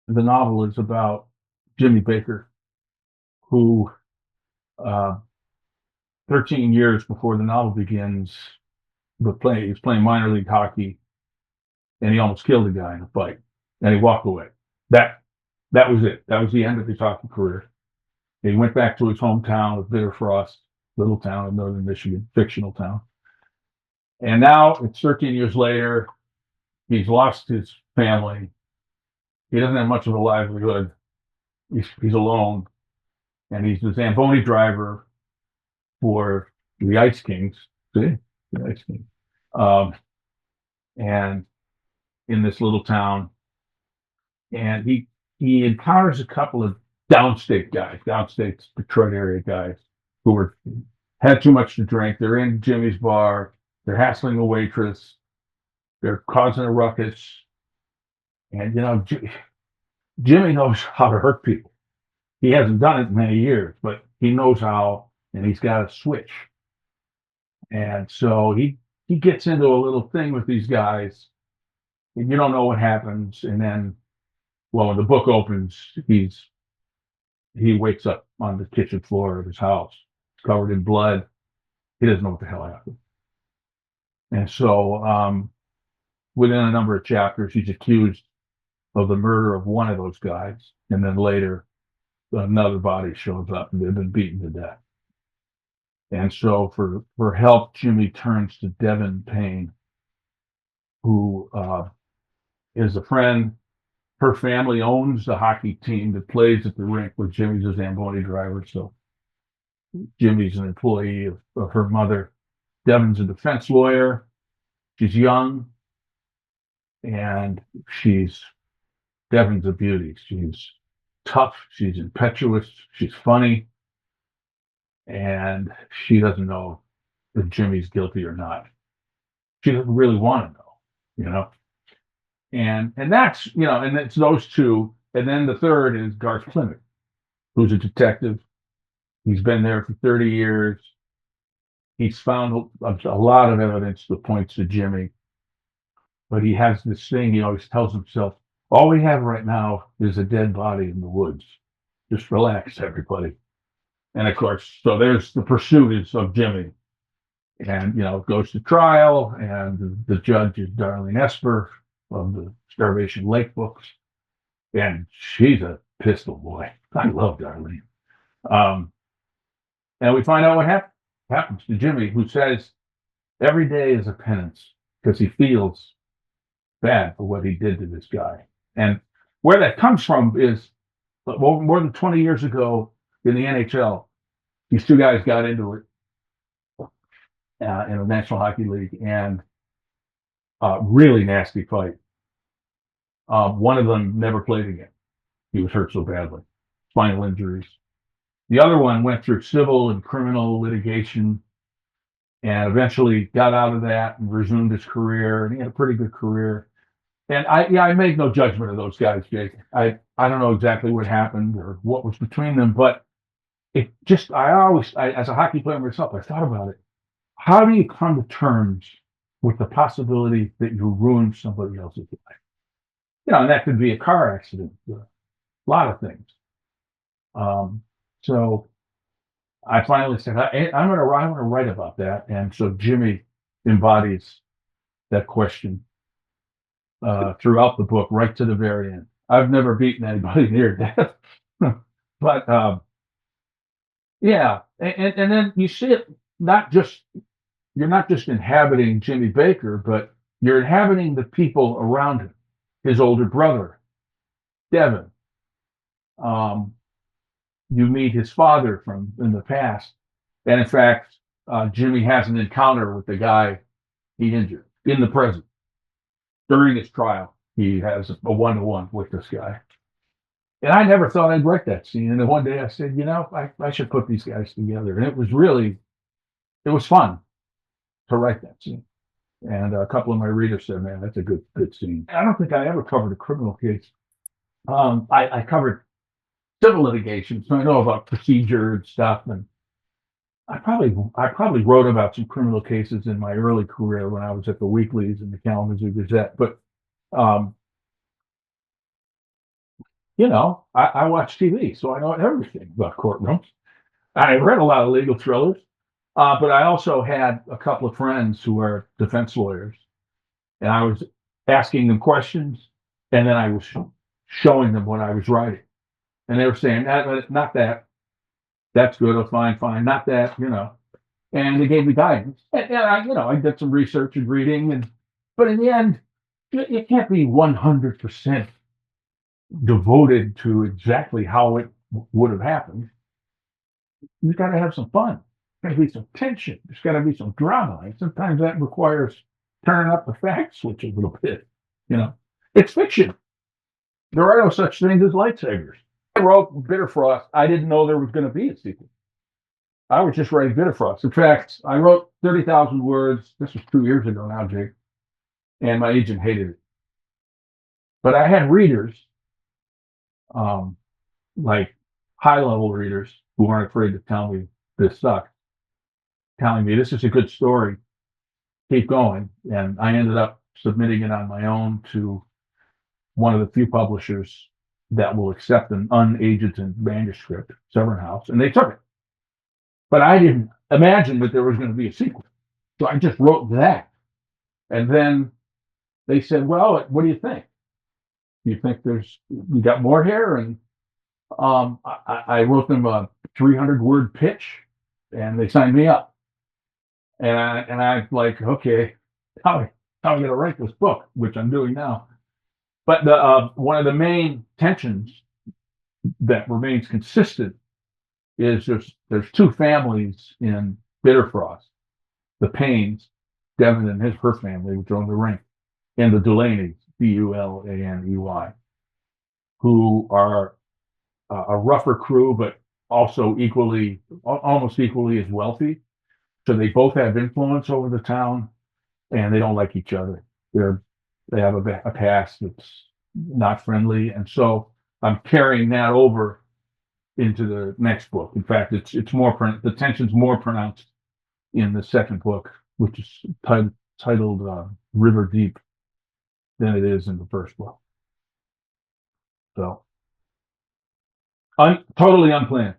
The novel is about Jimmy Baker, who, uh, 13 years before the novel begins, he's playing minor league hockey, and he almost killed a guy in a fight, and he walked away. That that was it. That was the end of his hockey career. He went back to his hometown of Bitterfrost, little town in northern Michigan, fictional town. And now it's 13 years later. He's lost his family. He doesn't have much of a livelihood. He's alone, and he's the Zamboni driver for the Ice Kings. See, the Ice Kings. Um, and in this little town, and he encounters a couple of downstate Detroit area guys who were had too much to drink. They're in Jimmy's bar. They're hassling a waitress. They're causing a ruckus. And Jimmy knows how to hurt people. He hasn't done it in many years, but he knows how, and he's got a switch. And so he gets into a little thing with these guys, and you don't know what happens. And then, well, when the book opens, he wakes up on the kitchen floor of his house, covered in blood. He doesn't know what the hell happened. And so, within a number of chapters, he's accused of the murder of one of those guys, and then later, another body shows up, and they've been beaten to death. And so, for help, Jimmy turns to Devin Payne, who is a friend. Her family owns the hockey team that plays at the rink where Jimmy's a Zamboni driver. So Jimmy's an employee of her mother. Devin's a defense lawyer. She's young, and Devin's a beauty. She's tough. She's impetuous. She's funny, and she doesn't know if Jimmy's guilty or not. She doesn't really want to know, you know. And that's and it's those two, and then the third is Garth Klimek, who's a detective. He's been there for 30 years. He's found a lot of evidence that points to Jimmy, but he has this thing he always tells himself: all we have right now is a dead body in the woods. Just relax, everybody. And of course, so there's the pursuit is of Jimmy, and it goes to trial, and the judge is Darlene Esper of the Starvation Lake books, and she's a pistol boy. I love Darlene. Um, and we find out what happens to Jimmy, who says every day is a penance because he feels bad for what he did to this guy. And where that comes from is more than 20 years ago in the NHL, these two guys got into it in the National Hockey League, and really nasty fight. One of them never played again. He was hurt so badly, spinal injuries. The other one went through civil and criminal litigation, and eventually got out of that and resumed his career. And he had a pretty good career. And I make no judgment of those guys, Jake. I don't know exactly what happened or what was between them, but it just as a hockey player myself, I thought about it. How do you come to terms with the possibility that you ruin somebody else's life? And that could be a car accident, a lot of things. So I finally said, I'm going to write about that. And so Jimmy embodies that question throughout the book, right to the very end. I've never beaten anybody near death, but yeah. And then you see it you're not just inhabiting Jimmy Baker, but you're inhabiting the people around him. His older brother, Devin. You meet his father from in the past, and in fact, Jimmy has an encounter with the guy he injured in the present. During his trial, he has a one-to-one with this guy, and I never thought I'd write that scene. And then one day I said, I should put these guys together, and it was fun to write that scene. And a couple of my readers said, "Man, that's a good scene." I don't think I ever covered a criminal case. I covered civil litigation, so I know about procedure and stuff. And I probably wrote about some criminal cases in my early career when I was at the weeklies and the Kalamazoo Gazette. But I watch TV, so I know everything about courtrooms. I read a lot of legal thrillers, but I also had a couple of friends who are defense lawyers, and I was asking them questions, and then I was showing them what I was writing, and they were saying, Not that, that's good, or fine, not that. And they gave me guidance, and I did some research and reading, but in the end, you can't be 100% devoted to exactly how it would have happened. You've got to have some fun. There's got to be some tension. There's got to be some drama. And sometimes that requires turning up the fact switch a little bit. You know, it's fiction. There are no such things as lightsabers. I wrote Bitterfrost. I didn't know there was going to be a sequel. I was just writing Bitterfrost. In fact, I wrote 30,000 words. This was 2 years ago now, Jake, and my agent hated it. But I had readers, um, like high level readers, who weren't afraid to tell me this sucks, telling me this is a good story, keep going. And I ended up submitting it on my own to one of the few publishers that will accept an unagented manuscript, Severn House, and they took it. But I didn't imagine that there was going to be a sequel. So I just wrote that. And then they said, well, what do you think? You think you got more here? And I wrote them a 300-word pitch, and they signed me up. And I'm like, okay, how am I going to write this book, which I'm doing now? But one of the main tensions that remains consistent is there's two families in Bitterfrost: the Paynes, Devon and her family, which own the rank, and the Dulaneys, Dulaney, who are a rougher crew, but also almost equally as wealthy. So they both have influence over the town, and they don't like each other. They have a past that's not friendly, and so I'm carrying that over into the next book. In fact, it's more the tension's more pronounced in the second book, which is titled River Deep, than it is in the first book. So, totally unplanned.